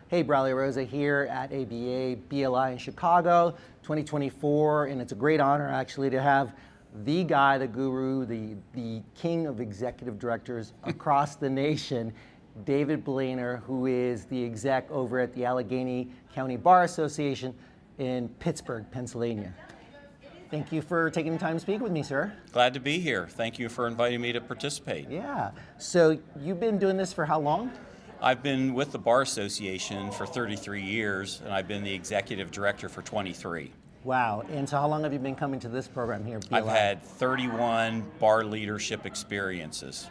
Hey, Braulio Rosa here at ABA BLI in Chicago 2024, and it's a great honor actually to have the guy, the guru, the king of executive directors across the nation, David Blaner, who is the exec over at the Allegheny County Bar Association in Pittsburgh, Pennsylvania. Thank you for taking the time to speak with me, sir. Glad to be here. Thank you for inviting me to participate. Yeah. So you've been doing this for how long? I've been with the Bar Association for 33 years, and I've been the executive director for 23. Wow. And so how long have you been coming to this program here, BLI? I've had 31 bar leadership experiences.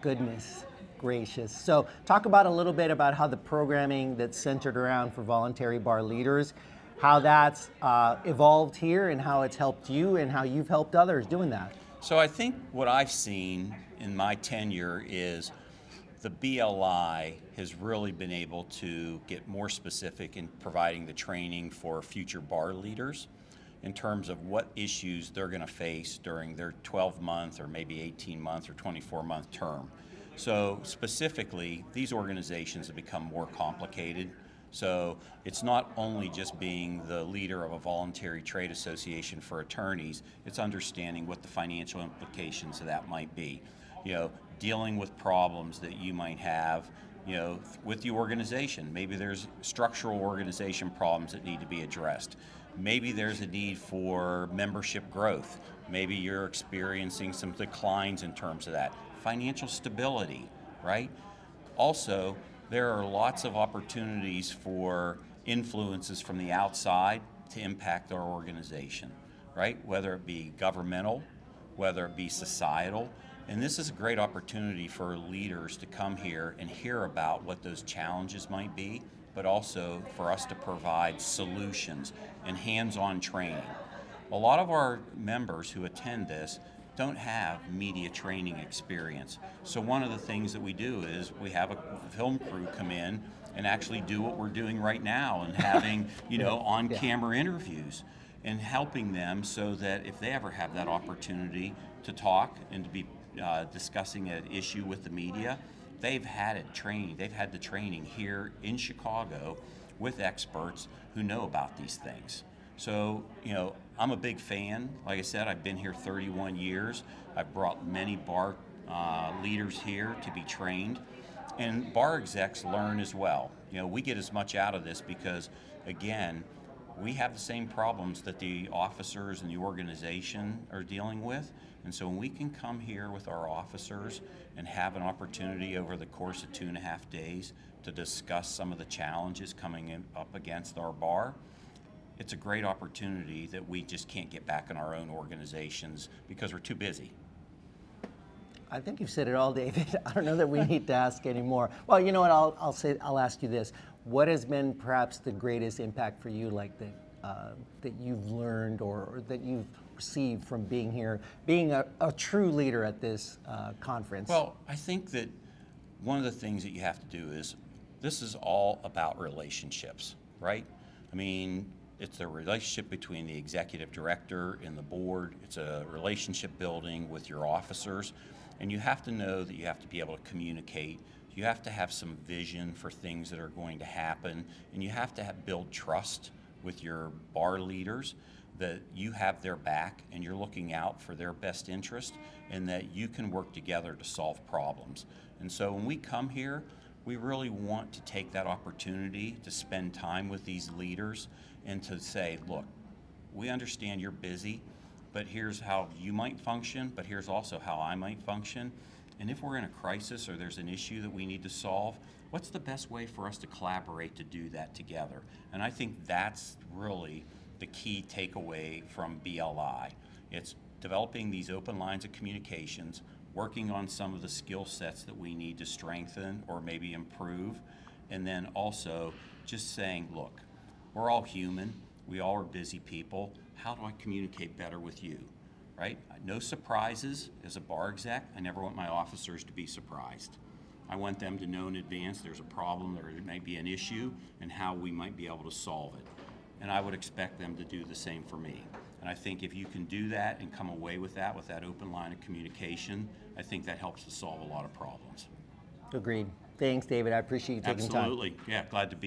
Goodness gracious. So talk about a little bit about how the programming that's centered around for voluntary bar leaders, how that's evolved here and how it's helped you and how you've helped others doing that. So I think what I've seen in my tenure is the BLI has really been able to get more specific in providing the training for future bar leaders in terms of what issues they're going to face during their 12-month or maybe 18-month or 24-month term. So specifically, these organizations have become more complicated. So it's not only just being the leader of a voluntary trade association for attorneys, it's understanding what the financial implications of that might be. Dealing with problems that you might have, with the organization. Maybe there's structural organization problems that need to be addressed. Maybe there's a need for membership growth. Maybe you're experiencing some declines in terms of that. Financial stability, right? Also, there are lots of opportunities for influences from the outside to impact our organization, right? Whether it be governmental, whether it be societal. And this is a great opportunity for leaders to come here and hear about what those challenges might be, but also for us to provide solutions and hands-on training. A lot of our members who attend this don't have media training experience. So one of the things that we do is we have a film crew come in and actually do what we're doing right now and having, on-camera interviews and helping them so that if they ever have that opportunity to talk and to be discussing an issue with the media, they've had the training here in Chicago with experts who know about these things. So, I'm a big fan. Like I said, I've been here 31 years. I've brought many bar leaders here to be trained. And bar execs learn as well. We get as much out of this because, again, we have the same problems that the officers and the organization are dealing with. And so when we can come here with our officers and have an opportunity over the course of 2.5 days to discuss some of the challenges coming up against our bar, it's a great opportunity that we just can't get back in our own organizations because we're too busy. I think you've said it all, David. I don't know that we need to ask anymore. Well, you know what? I'll ask you this: what has been perhaps the greatest impact for you, like that you've learned or that you've received from being here, being a true leader at this conference? Well, I think that one of the things that you have to do is this is all about relationships, right? I mean, it's a relationship between the executive director and the board. It's a relationship building with your officers. And you have to know that you have to be able to communicate. You have to have some vision for things that are going to happen. And you have to build trust with your bar leaders that you have their back and you're looking out for their best interest and that you can work together to solve problems. And so when we come here, we really want to take that opportunity to spend time with these leaders and to say, look, we understand you're busy, but here's how you might function, but here's also how I might function. And if we're in a crisis or there's an issue that we need to solve, what's the best way for us to collaborate to do that together? And I think that's really the key takeaway from BLI. It's developing these open lines of communications, working on some of the skill sets that we need to strengthen or maybe improve, and then also just saying, look, we're all human, we all are busy people, how do I communicate better with you, right? No surprises as a bar exec. I never want my officers to be surprised. I want them to know in advance there's a problem, there may be an issue, and how we might be able to solve it. And I would expect them to do the same for me. And I think if you can do that and come away with that open line of communication, I think that helps to solve a lot of problems. Agreed. Thanks, David. I appreciate you taking time. Absolutely. Yeah, glad to be